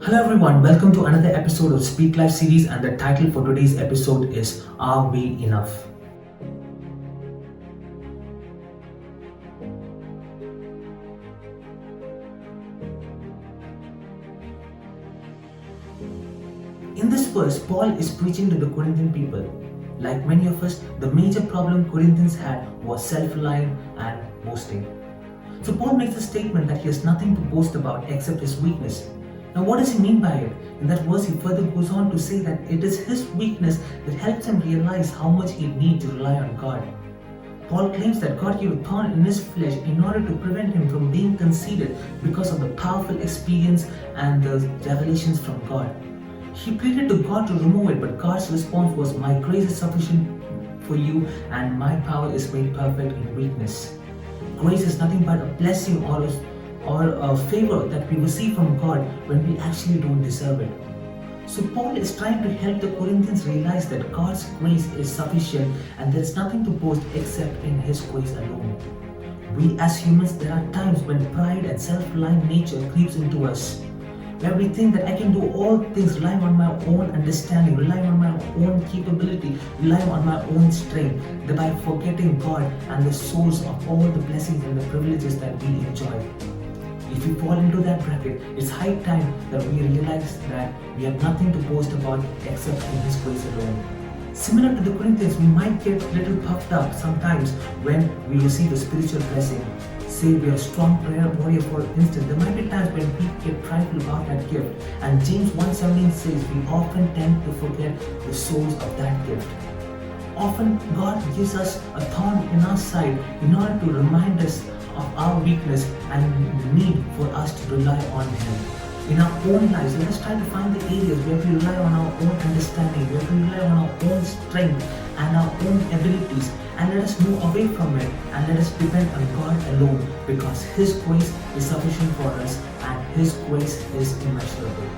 Hello everyone, welcome to another episode of Speak Life series, and the title for today's episode is Are We Enough? In this verse, Paul is preaching to the Corinthian people. Like many of us, the major problem Corinthians had was self-reliance and boasting. So Paul makes a statement that he has nothing to boast about except his weakness. Now what does he mean by it? In that verse he further goes on to say that it is his weakness that helps him realize how much he needs to rely on God. Paul claims that God gave a thorn in his flesh in order to prevent him from being conceited because of the powerful experience and the revelations from God. He pleaded to God to remove it, but God's response was, "My grace is sufficient for you and my power is made perfect in weakness." Grace is nothing but a blessing or a favor that we receive from God when we actually don't deserve it. So Paul is trying to help the Corinthians realize that God's grace is sufficient and there is nothing to boast except in His grace alone. We as humans, there are times when pride and self-reliant nature creeps into us, where we think that I can do all things relying on my own understanding, relying on my own capability, relying on my own strength, thereby forgetting God and the source of all the blessings and the privileges that we enjoy. If we fall into that bracket, it's high time that we realize that we have nothing to boast about except in His grace alone. Similar to the Corinthians, we might get a little puffed up sometimes when we receive a spiritual blessing. Say we are a strong prayer warrior, for instance. There might be times when we get prideful about that gift. And James 1:17 says we often tend to forget the source of that gift. Often God gives us a thorn in our side in order to remind us of our weakness and the need for us to rely on Him. In our own lives, let us try to find the areas where we rely on our own understanding, where we rely on our own strength and our own abilities, and let us move away from it and let us depend on God alone, because His grace is sufficient for us and His grace is immeasurable.